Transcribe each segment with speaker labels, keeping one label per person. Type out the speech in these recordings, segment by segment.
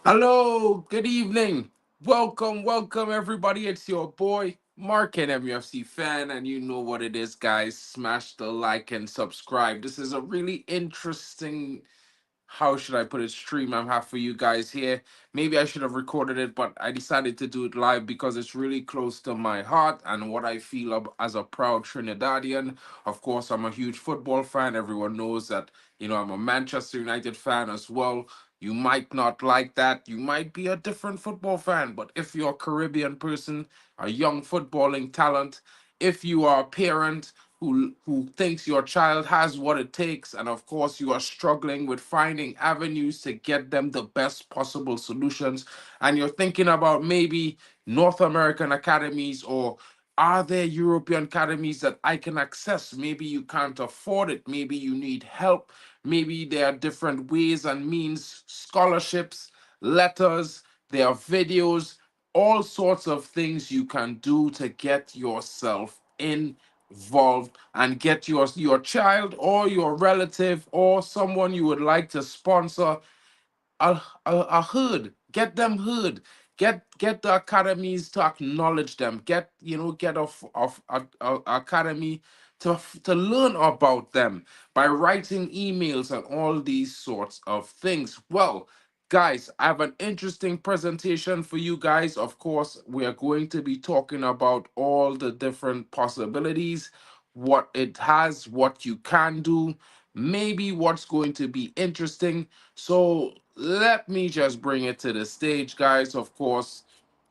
Speaker 1: Hello, good evening. Welcome everybody. It's your boy Mark, an MUFC fan, and you know what it is, guys. Smash the like and subscribe. This is a really interesting, how should I put it, stream I have for you guys here. Maybe I should have recorded it, but I decided to do it live because it's really close to my heart and what I feel as a proud Trinidadian. Of course, I'm a huge football fan. Everyone knows that, I'm a Manchester United fan as well. You might not like that. You might be a different football fan, but if you're a Caribbean person, a young footballing talent, if you are a parent who thinks your child has what it takes, and of course you are struggling with finding avenues to get them the best possible solutions, and you're thinking about maybe North American academies, or are there European academies that I can access? Maybe you can't afford it, maybe you need help, maybe there are different ways and means, scholarships, letters, there are videos, all sorts of things you can do to get yourself involved and get your child or your relative or someone you would like to sponsor a hood. Get them hood. Get the academies to acknowledge them. Get a academy to learn about them by writing emails and all these sorts of things. Well, guys, I have an interesting presentation for you guys. Of course, we are going to be talking about all the different possibilities, what it has, what you can do, maybe what's going to be interesting. So let me just bring it to the stage, guys. Of course,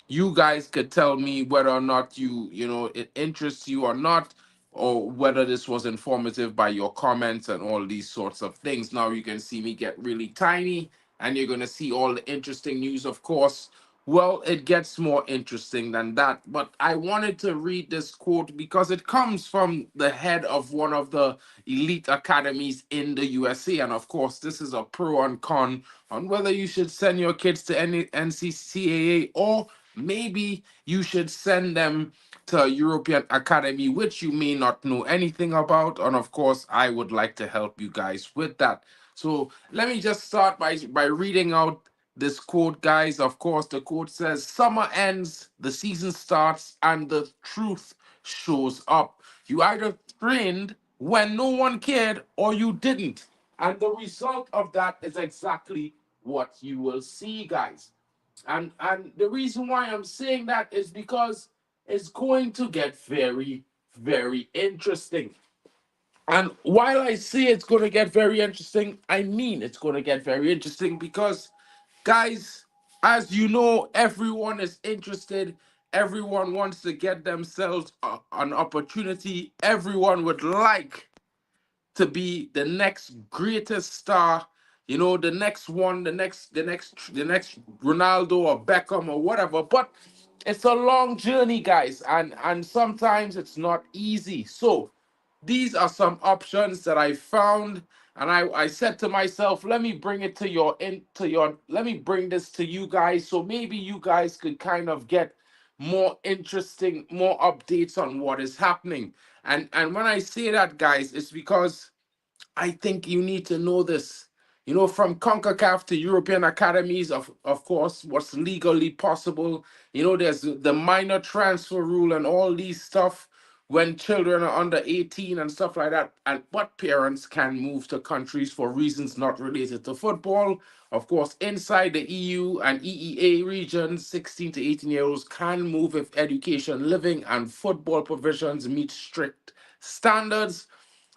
Speaker 1: you guys could tell me whether or not it interests you or not, or whether this was informative by your comments and all these sorts of things. Now you can see me get really tiny, and you're going to see all the interesting news, of course. Well, it gets more interesting than that, but I wanted to read this quote because it comes from the head of one of the elite academies in the USA. And of course, this is a pro and con on whether you should send your kids to any NCAA, or maybe you should send them to a European academy, which you may not know anything about. And of course, I would like to help you guys with that. So let me just start by reading out this quote, guys. Of course, the quote says, "Summer ends, the season starts, and the truth shows up. You either trained when no one cared or you didn't. And the result of that is exactly what you will see, guys. And the reason why I'm saying that is because it's going to get very, very interesting. And while I say it's going to get very interesting, I mean it's going to get very interesting because, guys, as you know, everyone is interested. Everyone wants to get themselves an opportunity. Everyone would like to be the next greatest star, the next one, the next Ronaldo or Beckham or whatever. But it's a long journey, guys, and sometimes it's not easy. So these are some options that I found, and I said to myself, let me bring it to let me bring this to you guys, so maybe you guys could kind of get more updates on what is happening. And when I say that, guys, it's because I think you need to know this. From CONCACAF to European academies, of course, what's legally possible. There's the minor transfer rule and all these stuff when children are under 18 and stuff like that. And but parents can move to countries for reasons not related to football. Of course, inside the EU and EEA regions, 16 to 18-year-olds can move if education, living, and football provisions meet strict standards.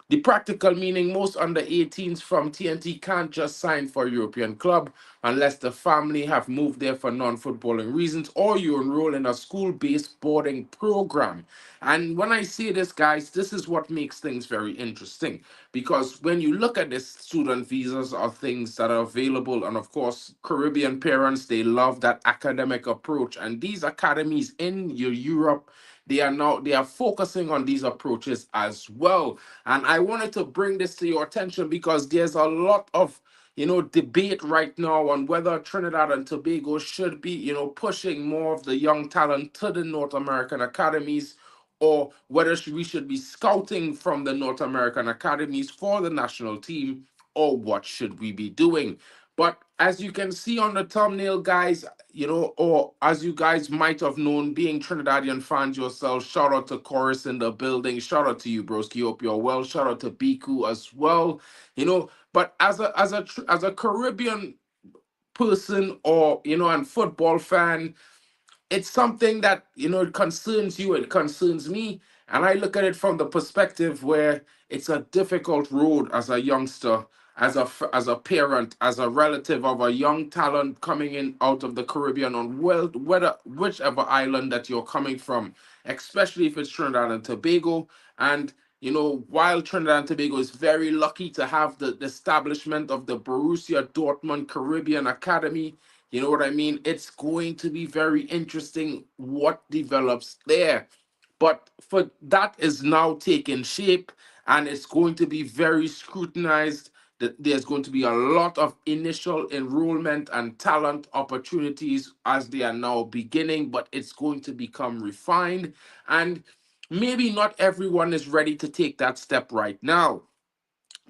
Speaker 1: The practical meaning, most under 18s from TNT can't just sign for a European club unless the family have moved there for non-footballing reasons, or you enroll in a school-based boarding program. And when I say this, guys, this is what makes things very interesting, because when you look at this, student visas are things that are available. And of course, Caribbean parents, they love that academic approach. And these academies in Europe, they are focusing on these approaches as well. And I wanted to bring this to your attention because there's a lot of debate right now on whether Trinidad and Tobago should be pushing more of the young talent to the North American academies, or whether we should be scouting from the North American academies for the national team, or what should we be doing. But as you can see on the thumbnail, guys, or as you guys might have known, being Trinidadian fans yourself, shout out to Chorus in the building. Shout out to you, broski. Hope you're well. Shout out to Biku as well. But as a Caribbean person, or and football fan, it's something that it concerns you, it concerns me, and I look at it from the perspective where it's a difficult road as a youngster, as a parent, as a relative of a young talent coming in out of the Caribbean, on whether whichever island that you're coming from, especially if it's Trinidad and Tobago. And while Trinidad and Tobago is very lucky to have the establishment of the Borussia Dortmund Caribbean Academy, you know what I mean? It's going to be very interesting what develops there. But for that is now taking shape, and it's going to be very scrutinized. That there's going to be a lot of initial enrollment and talent opportunities as they are now beginning, but it's going to become refined. And maybe not everyone is ready to take that step right now,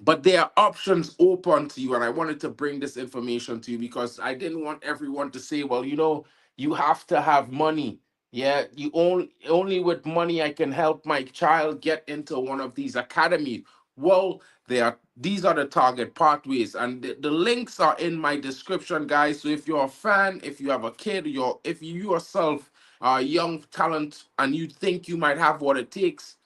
Speaker 1: but there are options open to you. And I wanted to bring this information to you because I didn't want everyone to say, well, you have to have money. Yeah, you only with money I can help my child get into one of these academies. Well, these are the target pathways, and the links are in my description, guys. So if you're a fan, if you have a kid, if you yourself are a young talent and you think you might have what it takes,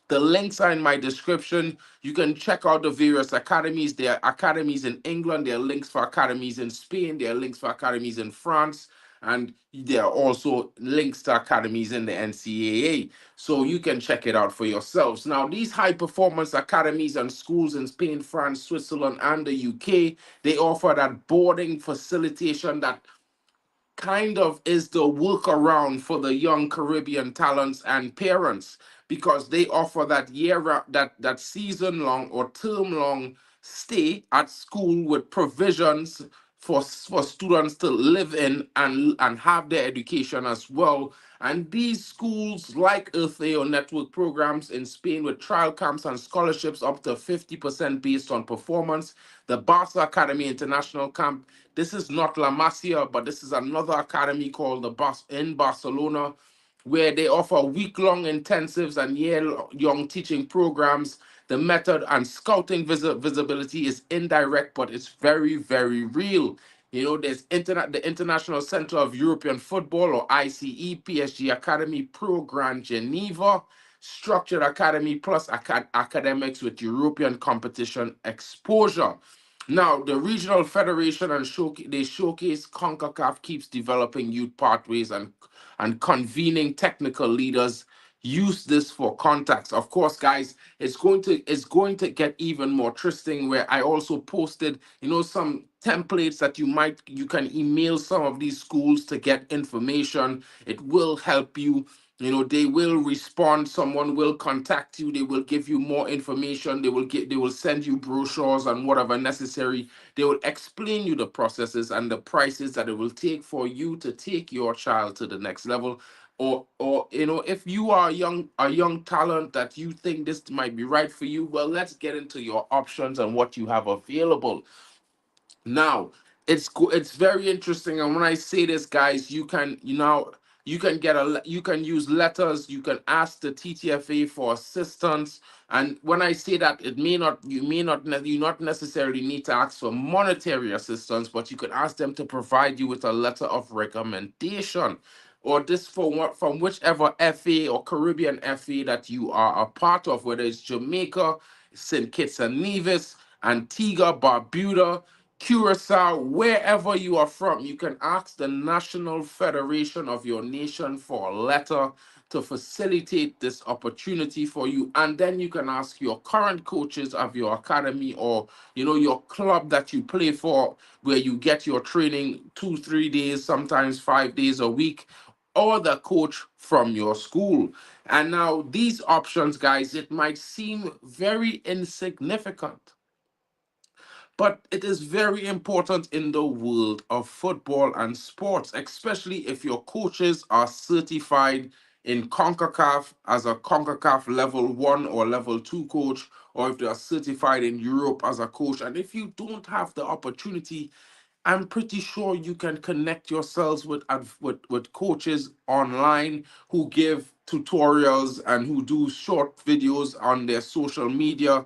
Speaker 1: the links are in my description. You can check out the various academies. There are academies in England. There are links for academies in Spain. There are links for academies in France. And there are also links to academies in the NCAA. So you can check it out for yourselves. Now, these high performance academies and schools in Spain, France, Switzerland, and the UK, they offer that boarding facilitation that kind of is the workaround for the young Caribbean talents and parents, because they offer that that season long or term long stay at school with provisions for students to live in and have their education as well. And these schools, like Ertheo network programs in Spain with trial camps and scholarships up to 50% based on performance. The Barca Academy International Camp, this is not La Masia, but this is another academy called the in Barcelona, where they offer week-long intensives and year-long teaching programs. The method and scouting visibility is indirect, but it's very, very real. There's the International Center of European Football, or ICE, PSG Academy, Pro Grand Geneva, Structured Academy, plus academics with European competition exposure. Now, the regional federation and they showcase CONCACAF keeps developing youth pathways and convening technical leaders. Use this for contacts. Of course, guys, it's going to get even more interesting. Where I also posted, some templates that you can email some of these schools to get information. It will help you. They will respond. Someone will contact you. They will give you more information. They will send you brochures and whatever necessary. They will explain you the processes and the prices that it will take for you to take your child to the next level. Or if you are a young talent that you think this might be right for you, well, let's get into your options and what you have available. Now, it's very interesting, and when I say this, guys, you can use letters, you can ask the TTFA for assistance. And when I say that, it may not you may not you not necessarily need to ask for monetary assistance, but you can ask them to provide you with a letter of recommendation, or this from whichever FA or Caribbean FA that you are a part of, whether it's Jamaica, St. Kitts and Nevis, Antigua, Barbuda, Curacao, wherever you are from. You can ask the National Federation of your nation for a letter to facilitate this opportunity for you. And then you can ask your current coaches of your academy, or your club that you play for, where you get your training 2 3 days, sometimes 5 days a week, or the coach from your school. And now these options, guys, it might seem very insignificant, but it is very important in the world of football and sports, especially if your coaches are certified in CONCACAF as a CONCACAF level 1 or level 2 coach, or if they are certified in Europe as a coach. And if you don't have the opportunity, I'm pretty sure you can connect yourselves with coaches online who give tutorials and who do short videos on their social media,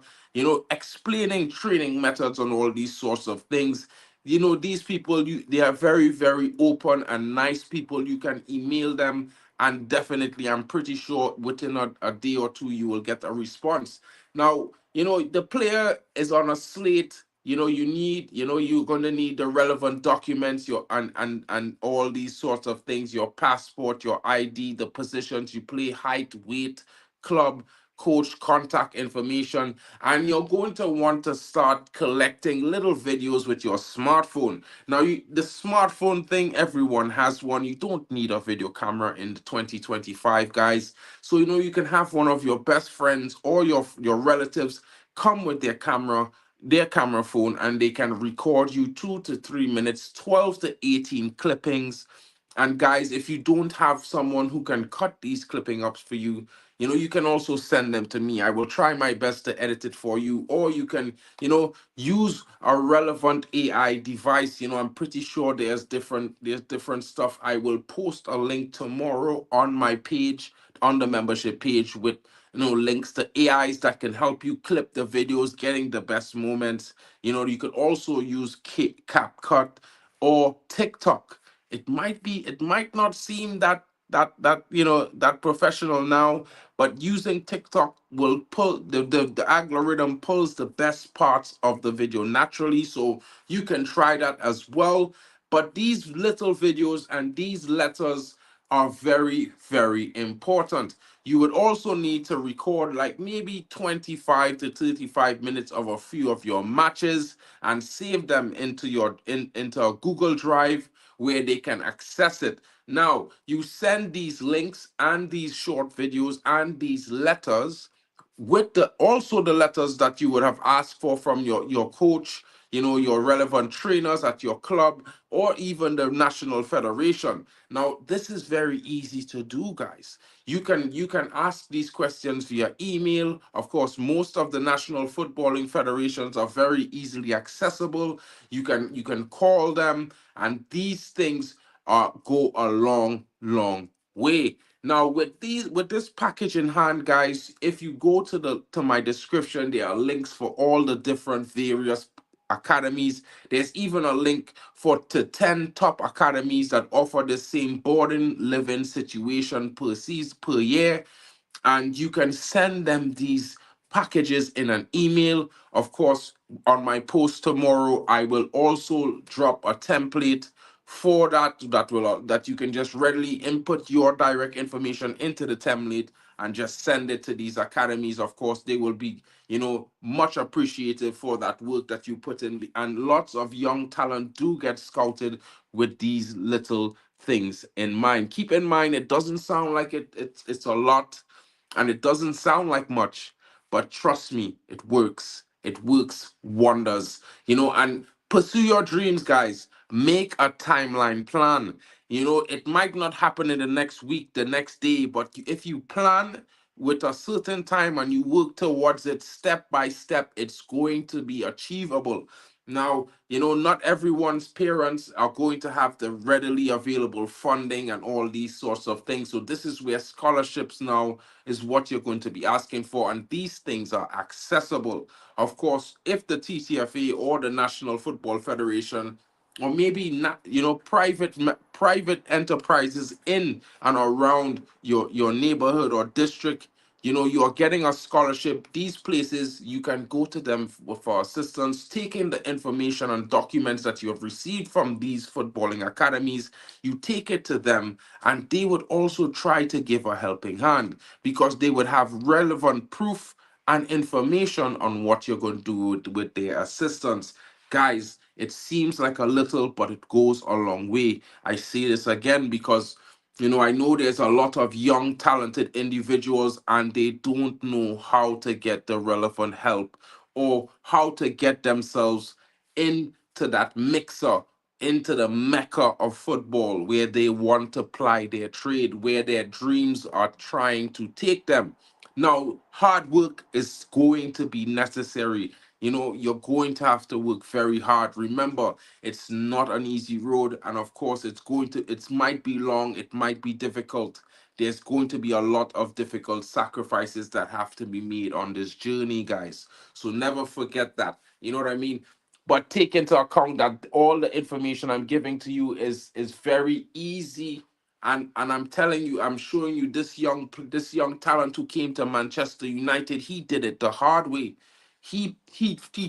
Speaker 1: explaining training methods and all these sorts of things. These people, they are very, very open and nice people. You can email them, and definitely, I'm pretty sure within a day or two, you will get a response. Now, the player is on a slate. You're going to need the relevant documents, your and all these sorts of things, your passport, your ID, the positions you play, height, weight, club, coach, contact information, and you're going to want to start collecting little videos with your smartphone. Now, the smartphone thing, everyone has one. You don't need a video camera in the 2025, guys. So, you can have one of your best friends or your relatives come with their camera phone, and they can record you 2 to 3 minutes, 12 to 18 clippings. And guys, if you don't have someone who can cut these clipping ups for you, you can also send them to me. I will try my best to edit it for you, or you can, use a relevant AI device. I'm pretty sure there's different stuff. I will post a link tomorrow on my page, on the membership page, with links to AIs that can help you clip the videos, getting the best moments. You could also use CapCut or TikTok. It might not seem that professional now, but using TikTok will pull the algorithm pulls the best parts of the video naturally, so you can try that as well. But these little videos and these letters are very, very important. You would also need to record like maybe 25 to 35 minutes of a few of your matches and save them into a Google Drive where they can access it. Now, you send these links and these short videos and these letters with the also the letters that you would have asked for from your coach, your relevant trainers at your club, or even the national federation. Now, this is very easy to do, guys. You can ask these questions via email. Of course, most of the national footballing federations are very easily accessible. You can call them, and these things go a long, long way. Now, with this package in hand, guys, if you go to my description, there are links for all the different various academies. There's even a link for to 10 top academies that offer the same boarding living situation per year, and you can send them these packages in an email. Of course, on my post tomorrow, I will also drop a template for that you can just readily input your direct information into the template and just send it to these academies. Of course, they will be, much appreciated for that work that you put in. And lots of young talent do get scouted with these little things in mind. Keep in mind, it doesn't sound like it's a lot, and it doesn't sound like much, but trust me, it works. It works wonders. And pursue your dreams, guys. Make a timeline plan. It might not happen in the next week, the next day, but if you plan with a certain time and you work towards it step by step, it's going to be achievable. Now, not everyone's parents are going to have the readily available funding and all these sorts of things. So this is where scholarships now is what you're going to be asking for, and these things are accessible. Of course, if the TTFA or the National Football Federation, or maybe not, private enterprises in and around your neighborhood or district, you are getting a scholarship. These places, you can go to them for assistance, taking the information and documents that you have received from these footballing academies. You take it to them, and they would also try to give a helping hand, because they would have relevant proof and information on what you're going to do with their assistance. Guys, it seems like a little, but it goes a long way. I say this again because, I know there's a lot of young, talented individuals, and they don't know how to get the relevant help or how to get themselves into that mixer, into the mecca of football where they want to ply their trade, where their dreams are trying to take them. Now, hard work is going to be necessary. you're going to have to work very hard. Remember, it's not an easy road, and of course, it might be long, it might be difficult. There's going to be a lot of difficult sacrifices that have to be made on this journey, guys. So never forget that. You know what I mean? But take into account that all the information I'm giving to you is very easy, and I'm telling you, I'm showing you this young talent who came to Manchester United. He did it the hard way. He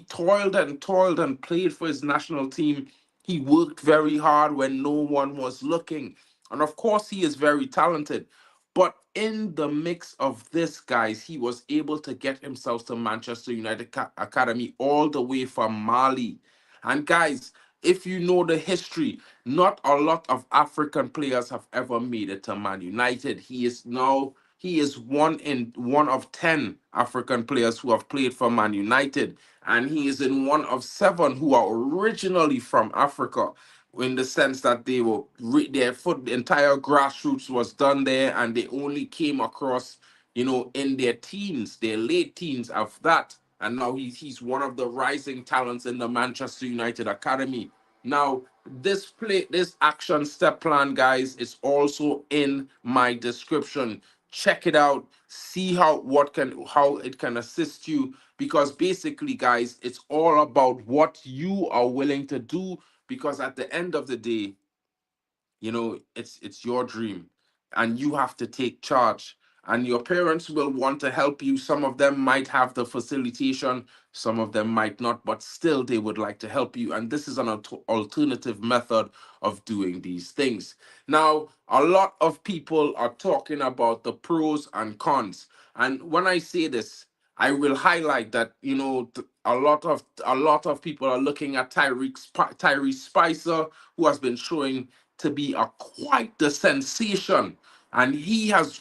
Speaker 1: toiled and toiled and played for his national team. He worked very hard when no one was looking. And of course, he is very talented. But in the mix of this, guys, he was able to get himself to Manchester United Academy all the way from Mali. And guys, if you know the history, not a lot of African players have ever made it to Man United. He is one of 10 African players who have played for Man United, and he is in one of seven who are originally from Africa, in the sense that their entire grassroots was done there, and they only came across, in their teens, their late teens of that. And now he's one of the rising talents in the Manchester United Academy. Now, this action step plan, guys, is also in my description. Check it out. See how it can assist you, because basically, guys, it's all about what you are willing to do, because at the end of the day, it's your dream, and you have to take charge. And your parents will want to help you. Some of them might have the facilitation, some of them might not, but still they would like to help you, and this is an alternative method of doing these things. Now, a lot of people are talking about the pros and cons, and when I say this, I will highlight that, a lot of people are looking at Tyrese Spicer, who has been showing to be a quite the sensation. And he has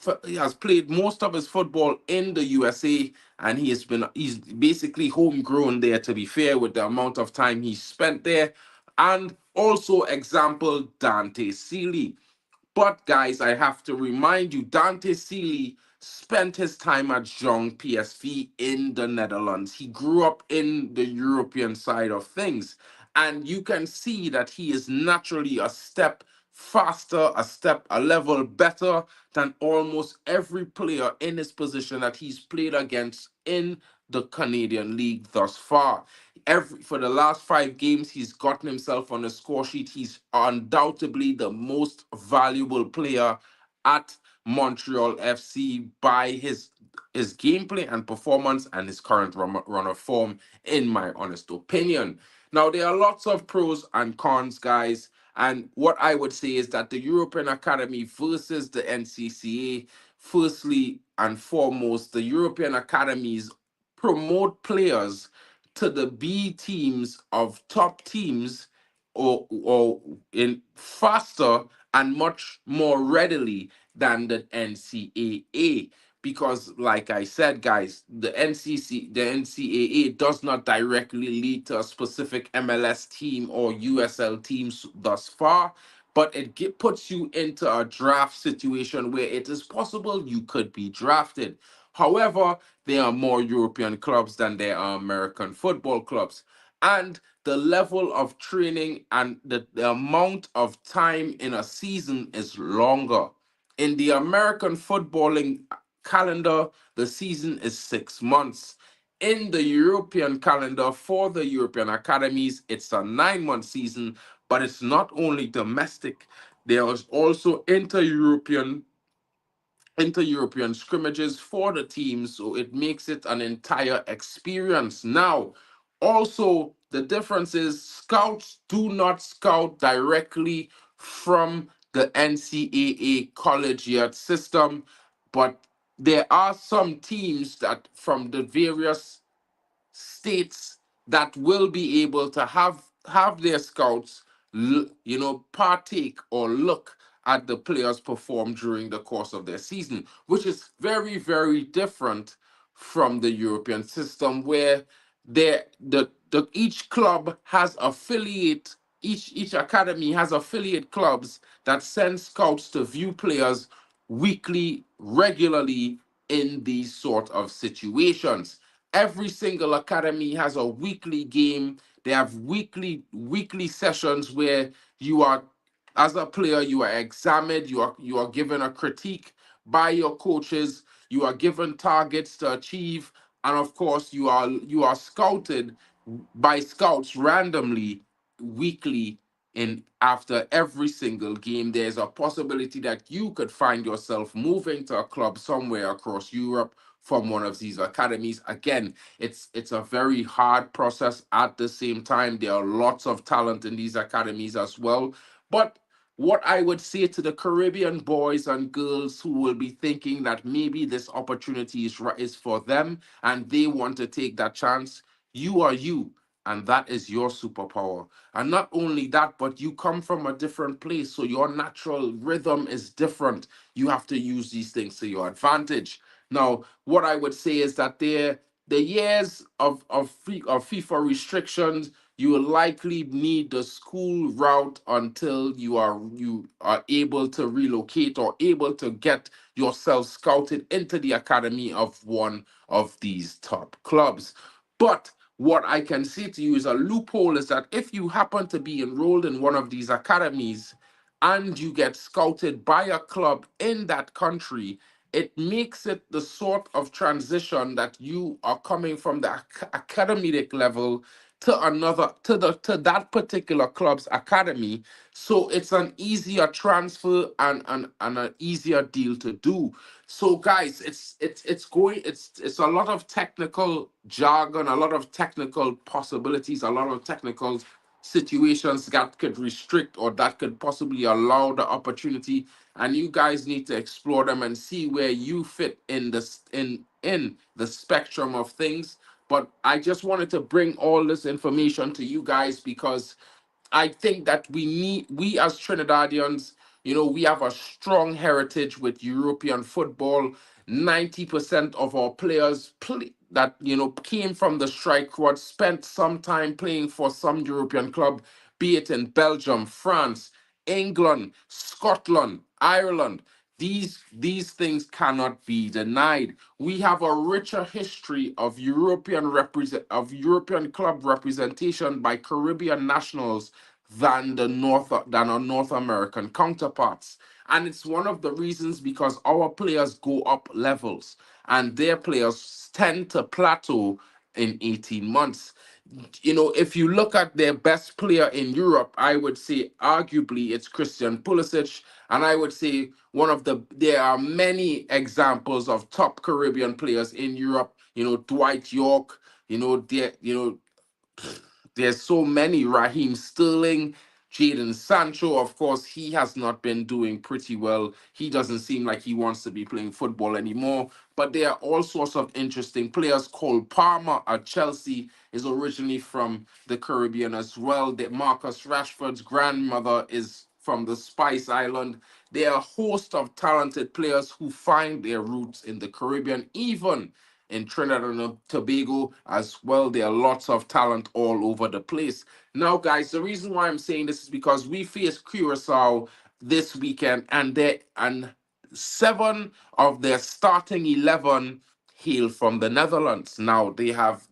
Speaker 1: played most of his football in the USA, and he's basically homegrown there, to be fair, with the amount of time he spent there. And also example Dante Sealy. But guys, I have to remind you, Dante Sealy spent his time at Jong PSV in the Netherlands. He grew up in the European side of things. And you can see that he is naturally a step faster, a level better than almost every player in his position that he's played against in the Canadian League thus far. For the last 5 games, he's gotten himself on the score sheet. He's undoubtedly the most valuable player at Montreal FC by his gameplay and performance and his current run of form, in my honest opinion. Now, there are lots of pros and cons, guys. And what I would say is that the European Academy versus the NCCA, firstly and foremost, the European Academies promote players to the B teams of top teams, or in faster and much more readily than the NCAA. Because, like I said, guys, the NCAA does not directly lead to a specific MLS team or USL teams thus far, but it puts you into a draft situation where it is possible you could be drafted. However, there are more European clubs than there are American football clubs. And the level of training and the amount of time in a season is longer. In the American footballing calendar, the season is 6 months. In the European calendar, for the European academies, it's a 9 month season, but it's not only domestic, there is also inter-European scrimmages for the teams, so it makes it an entire experience. Now, also, the difference is scouts do not scout directly from the NCAA collegiate system, but there are some teams that from the various states that will be able to have their scouts partake or look at the players perform during the course of their season, which is very, very different from the European system, where each club has affiliate each academy has affiliate clubs that send scouts to view players weekly, regularly, in these sort of situations. Every single academy has a weekly game. They have weekly sessions where you are, as a player, you are examined, you are given a critique by your coaches, you are given targets to achieve, and of course you are scouted by scouts randomly weekly. In after every single game, there's a possibility that you could find yourself moving to a club somewhere across Europe from one of these academies. Again, it's a very hard process. At the same time, there are lots of talent in these academies as well. But what I would say to the Caribbean boys and girls who will be thinking that maybe this opportunity is for them and they want to take that chance, you are you, and that is your superpower. And not only that, but you come from a different place, so your natural rhythm is different. You have to use these things to your advantage. Now, what I would say is that the years of FIFA restrictions, you will likely need the school route until you are able to relocate or able to get yourself scouted into the academy of one of these top clubs. But what I can say to you is a loophole is that if you happen to be enrolled in one of these academies and you get scouted by a club in that country, it makes it the sort of transition that you are coming from the academic level to another to that particular club's academy. So it's an easier transfer and an easier deal to do. So guys, it's a lot of technical jargon, a lot of technical possibilities, a lot of technical situations that could restrict or that could possibly allow the opportunity, and you guys need to explore them and see where you fit in in the spectrum of things. But I just wanted to bring all this information to you guys because I think that we as Trinidadians, we have a strong heritage with European football. 90% of our players that, came from the strike squad spent some time playing for some European club, be it in Belgium, France, England, Scotland, Ireland. These things cannot be denied. We have a richer history of European club representation by Caribbean nationals than our North American counterparts. And it's one of the reasons because our players go up levels and their players tend to plateau in 18 months. If you look at their best player in Europe, I would say arguably it's Christian Pulisic, and I would say there are many examples of top Caribbean players in Europe. Dwight York. There's so many. Raheem Sterling, Jaden Sancho, of course, he has not been doing pretty well. He doesn't seem like he wants to be playing football anymore. But there are all sorts of interesting players. Cole Palmer at Chelsea is originally from the Caribbean as well. That Marcus Rashford's grandmother is from the Spice Island. There are a host of talented players who find their roots in the Caribbean, even in Trinidad and Tobago as well. There are lots of talent all over the place. Now, guys, the reason why I'm saying this is because we face Curacao this weekend, and 7 of their starting 11 hail from the Netherlands. Now they have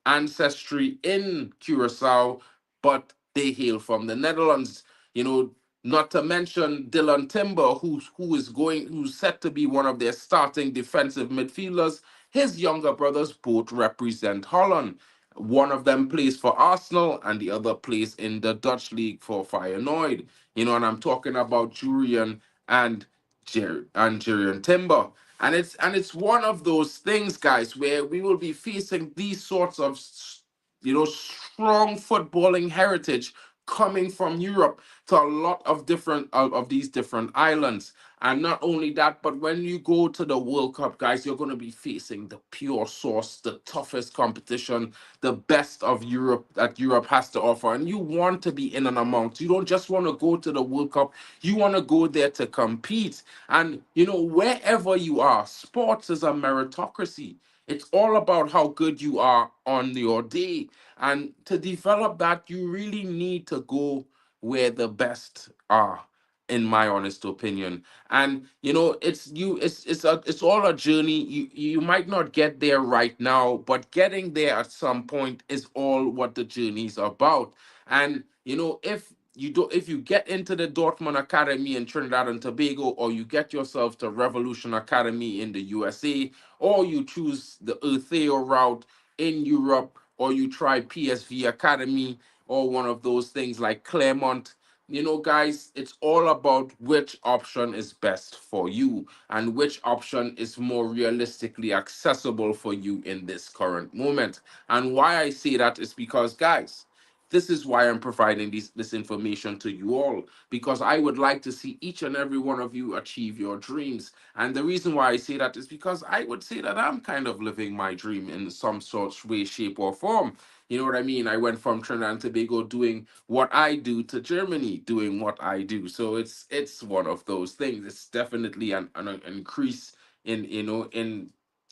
Speaker 1: ancestry in Curacao, but they hail from the Netherlands. You know, not to mention Dylan Timber, who's set to be one of their starting defensive midfielders. His younger brothers both represent Holland. One of them plays for Arsenal, and the other plays in the Dutch league for Feyenoord. And I'm talking about Julian and Jerian Timber. And it's one of those things, guys, where we will be facing these sorts of strong footballing heritage coming from Europe to a lot of different of these different islands. And not only that, but when you go to the World Cup, guys, you're going to be facing the pure source, the toughest competition, the best of Europe that Europe has to offer. And you want to be in and amongst. You don't just want to go to the World Cup, you want to go there to compete. And, wherever you are, sports is a meritocracy. It's all about how good you are on your day. And to develop that, you really need to go where the best are. in my honest opinion. And it's all a journey. You might not get there right now, but getting there at some point is all what the journey's about. And if you get into the Dortmund Academy in Trinidad and Tobago, or you get yourself to Revolution Academy in the USA, or you choose the Ertheo route in Europe, or you try PSV Academy, or one of those things like Claremont. Guys, it's all about which option is best for you and which option is more realistically accessible for you in this current moment. And why I say that is because, guys, this is why I'm providing this information to you all, because I would like to see each and every one of you achieve your dreams. And the reason why I say that is because I would say that I'm kind of living my dream in some sort, way, shape, or form. You know what I mean? I went from Trinidad and Tobago doing what I do to Germany doing what I do. So it's one of those things. It's definitely an increase in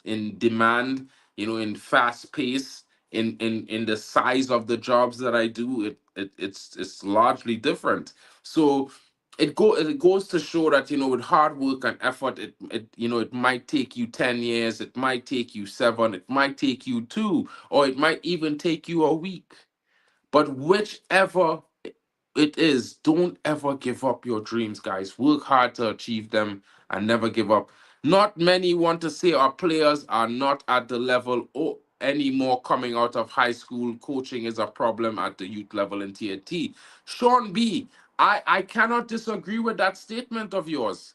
Speaker 1: in demand, in fast pace, in the size of the jobs that I do. It's largely different. So it goes to show that with hard work and effort, it might take you 10 years, it might take you 7, it might take you 2, or it might even take you a week. But whichever it is, don't ever give up your dreams, guys. Work hard to achieve them and never give up. Not many want to say our players are not at the level anymore coming out of high school. Coaching is a problem at the youth level in TNT. Sean B, I cannot disagree with that statement of yours.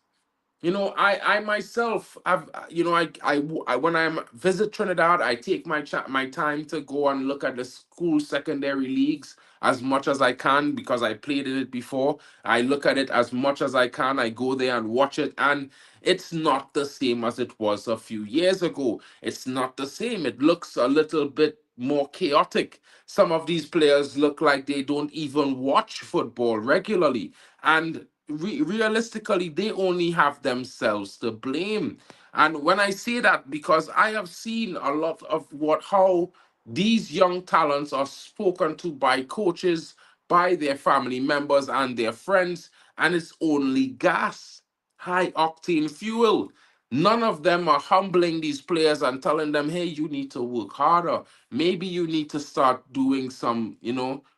Speaker 1: I myself have, when I visit Trinidad, I take my time to go and look at the school secondary leagues as much as I can because I played in it before. I look at it as much as I can. I go there and watch it, and it's not the same as it was a few years ago. It's not the same. It looks a little bit more chaotic. Some of these players look like they don't even watch football regularly. And realistically, they only have themselves to blame. And when I say that, because I have seen a lot of how these young talents are spoken to by coaches, by their family members, and their friends, and it's only gas, high octane fuel. None of them are humbling these players and telling them, hey, you need to work harder. Maybe you need to start doing some,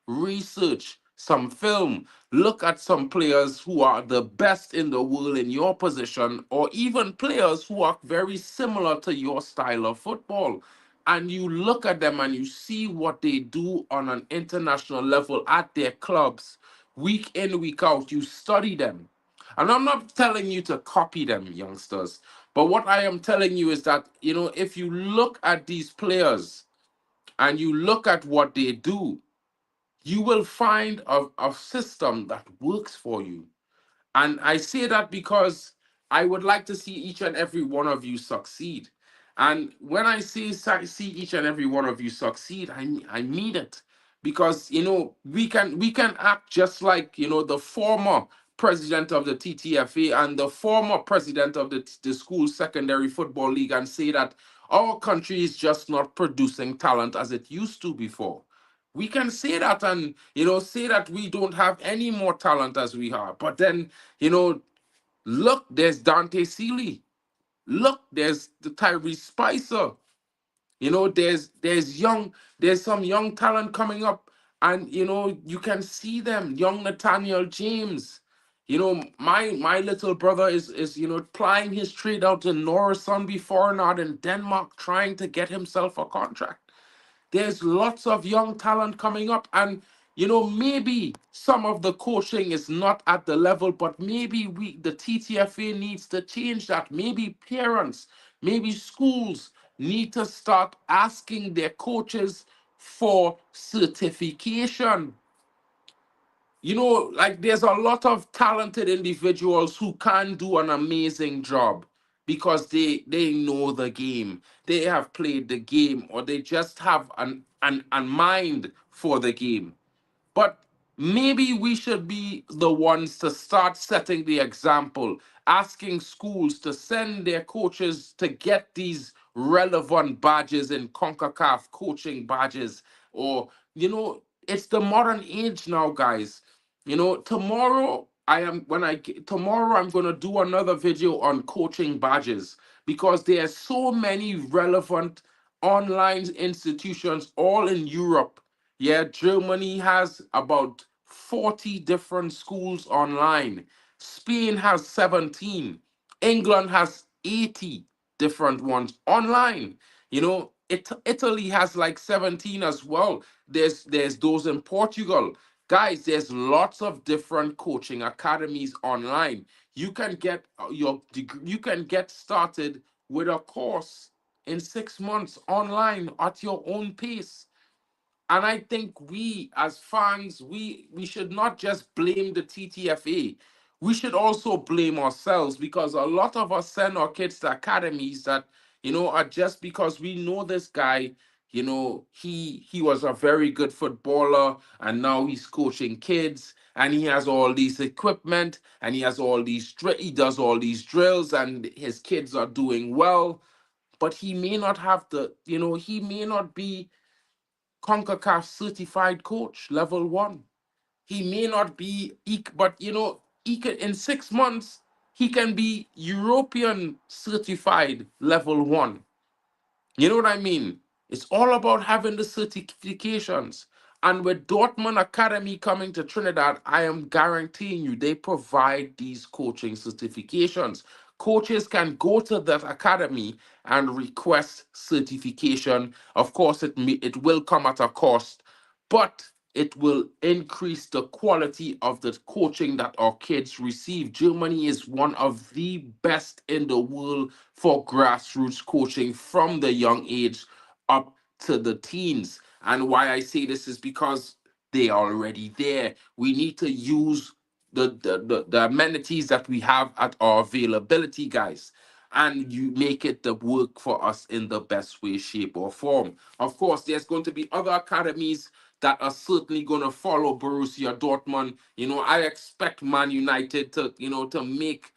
Speaker 1: research, some film. Look at some players who are the best in the world in your position, or even players who are very similar to your style of football. And you look at them and you see what they do on an international level at their clubs, week in, week out. You study them. And I'm not telling you to copy them, youngsters. But what I am telling you is that, if you look at these players and you look at what they do, you will find a system that works for you. And I say that because I would like to see each and every one of you succeed. And when I say see each and every one of you succeed, I mean it. Because we can act just like the former president of the TTFA and the former president of the school secondary football league and say that our country is just not producing talent as it used to before. We can say that, and say that we don't have any more talent as we are. But then, you know look, there's Dante Seeley. Look, there's the Tyrese Spicer. There's some young talent coming up, and you can see them. Young Nathaniel James. My little brother is plying his trade out to Norsson before not in Denmark, trying to get himself a contract. There's lots of young talent coming up, and maybe some of the coaching is not at the level, but maybe the TTFA needs to change that. Maybe parents, maybe schools need to start asking their coaches for certification. Like, there's a lot of talented individuals who can do an amazing job because they know the game, they have played the game, or they just have an mind for the game. But maybe we should be the ones to start setting the example, asking schools to send their coaches to get these relevant badges in CONCACAF coaching badges. Or, it's the modern age now, guys. Tomorrow, I am when tomorrow I'm gonna do another video on coaching badges because there are so many relevant online institutions all in Europe. Yeah, Germany has about 40 different schools online. Spain has 17. England has 80 different ones online. Italy has like 17 as well. There's those in Portugal. Guys, there's lots of different coaching academies online. You can get your degree, you can get started with a course in 6 months online at your own pace. And I think we as fans, we should not just blame the TTFA. We should also blame ourselves because a lot of us send our kids to academies that, are just because we know this guy, he was a very good footballer and now he's coaching kids and he has all these equipment and he has all these he does all these drills and his kids are doing well, but he may not have he may not be CONCACAF certified coach level one. He may not be, but he can in 6 months he can be European certified level one. You know what I mean? It's all about having the certifications. And with Dortmund Academy coming to Trinidad, I am guaranteeing you they provide these coaching certifications. Coaches can go to that academy and request certification. Of course, it will come at a cost, but it will increase the quality of the coaching that our kids receive. Germany is one of the best in the world for grassroots coaching from the young age up to the teens. And why I say this is because they are already there. We need to use the amenities that we have at our availability, guys, and you make it the work for us in the best way, shape, or form. Of course, there's going to be other academies that are certainly going to follow Borussia Dortmund. I expect Man United to make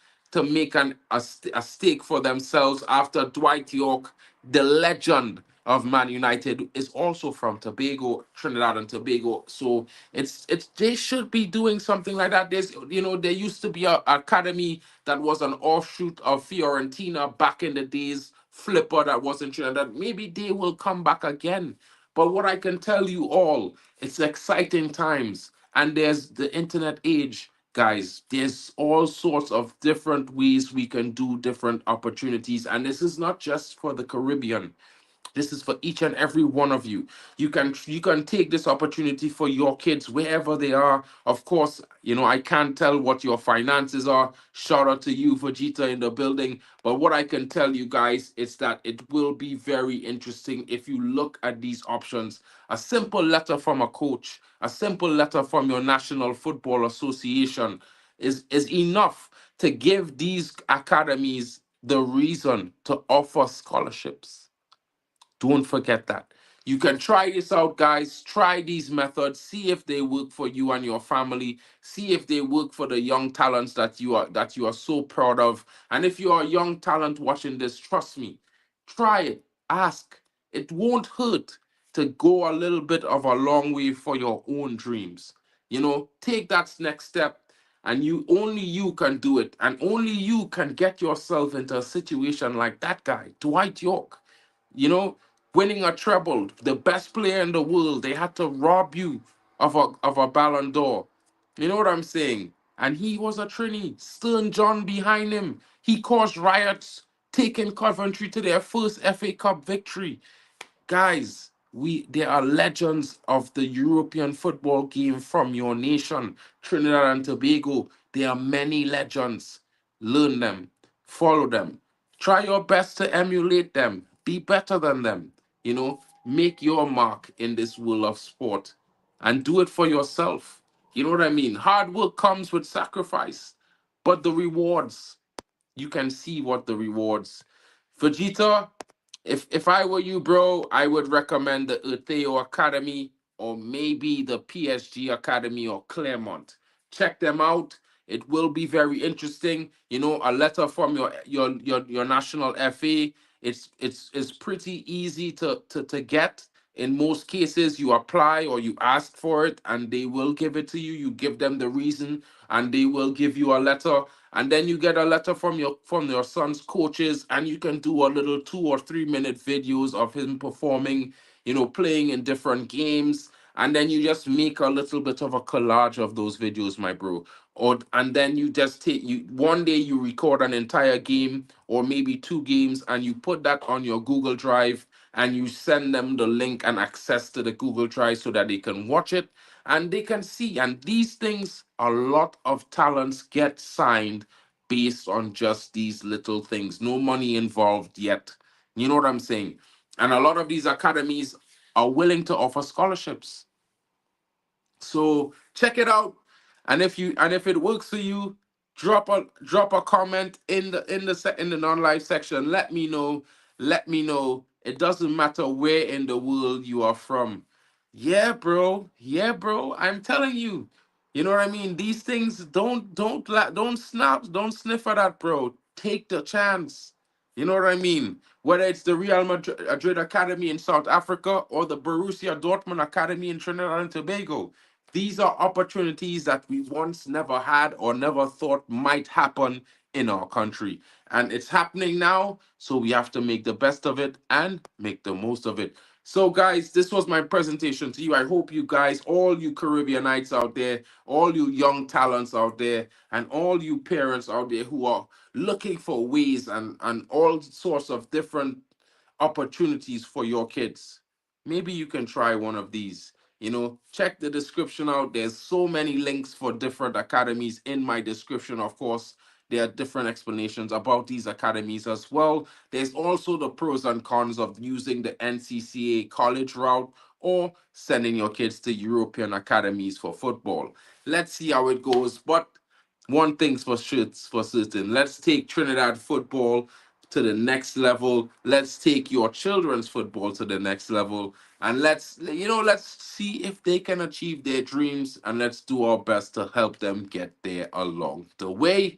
Speaker 1: a stake for themselves after Dwight York, the legend of Man United, is also from Tobago, Trinidad and Tobago. So it's they should be doing something like that. There used to be a academy that was an offshoot of Fiorentina back in the days, Flipper that was in Trinidad. Maybe they will come back again. But what I can tell you all, it's exciting times. And there's the internet age, guys. There's all sorts of different ways we can do different opportunities. And this is not just for the Caribbean. This is for each and every one of you. You can take this opportunity for your kids wherever they are. Of course, I can't tell what your finances are. Shout out to you, Vegeta, in the building. But what I can tell you guys is that it will be very interesting if you look at these options. A simple letter from a coach, a simple letter from your National Football Association is enough to give these academies the reason to offer scholarships. Don't forget that. You can try this out, guys. Try these methods. See if they work for you and your family. See if they work for the young talents that you are so proud of. And if you are a young talent watching this, trust me, try it. Ask. It won't hurt to go a little bit of a long way for your own dreams. Take that next step, and only you can do it, and only you can get yourself into a situation like that guy, Dwight York you know, winning a treble, the best player in the world. They had to rob you of a Ballon d'Or. You know what I'm saying? And he was a Trini, Stern John behind him. He caused riots, taking Coventry to their first FA Cup victory. Guys, there are legends of the European football game from your nation, Trinidad and Tobago. There are many legends. Learn them, follow them. Try your best to emulate them. Be better than them. Make your mark in this world of sport and do it for yourself. You know what I mean? Hard work comes with sacrifice, but the rewards, you can see what the rewards. Vegeta, if I were you, bro, I would recommend the Ertheo Academy or maybe the PSG Academy or Claremont. Check them out. It will be very interesting. A letter from your national FA. It's pretty easy to get. In most cases, you apply or you ask for it and they will give it to you. You give them the reason and they will give you a letter. And then you get a letter from your son's coaches, and you can do a little 2 or 3 minute videos of him performing, playing in different games. And then you just make a little bit of a collage of those videos, my bro. And then you just take you one day you record an entire game or maybe 2 games, and you put that on your Google Drive, and you send them the link and access to the Google Drive so that they can watch it and they can see. And these things, a lot of talents get signed based on just these little things. No money involved yet. You know what I'm saying? And a lot of these academies are willing to offer scholarships. So check it out. And if it works for you, drop a comment in the non-live section. Let me know. Let me know. It doesn't matter where in the world you are from. Yeah, bro. Yeah, bro. I'm telling you. You know what I mean? These things don't sniff at that, bro. Take the chance. You know what I mean? Whether it's the Real Madrid Academy in South Africa or the Borussia Dortmund Academy in Trinidad and Tobago. These are opportunities that we once never had or never thought might happen in our country. And it's happening now, so we have to make the best of it and make the most of it. So, guys, this was my presentation to you. I hope you guys, all you Caribbeanites out there, all you young talents out there, and all you parents out there who are looking for ways and all sorts of different opportunities for your kids. Maybe you can try one of these. Check the description out. There's so many links for different academies in my description. Of course, there are different explanations about these academies as well. There's also the pros and cons of using the NCAA college route or sending your kids to European academies for football. Let's see how it goes. But one thing's for certain. Let's take Trinidad football to the next level. Let's take your children's football to the next level. And let's see if they can achieve their dreams, and let's do our best to help them get there along the way.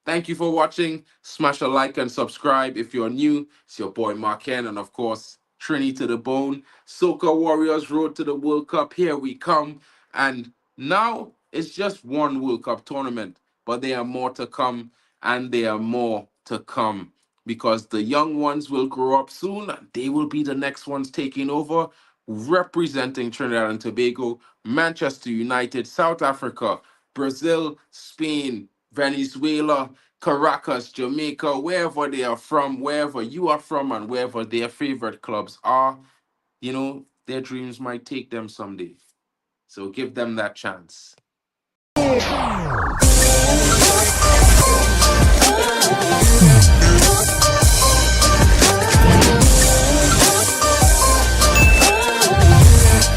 Speaker 1: Thank you for watching. Smash a like and subscribe if you're new. It's your boy Mark Ken, and of course, Trini to the bone. Soca Warriors Road to the World Cup. Here we come. And now it's just one World Cup tournament, but there are more to come, and there are more to come because the young ones will grow up soon. They will be the next ones taking over, representing Trinidad and Tobago, Manchester United, South Africa, Brazil, Spain, Venezuela, Caracas, Jamaica, wherever they are from, wherever you are from, and wherever their favorite clubs are, their dreams might take them someday. So give them that chance.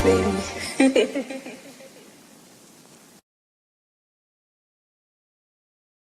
Speaker 2: Baby.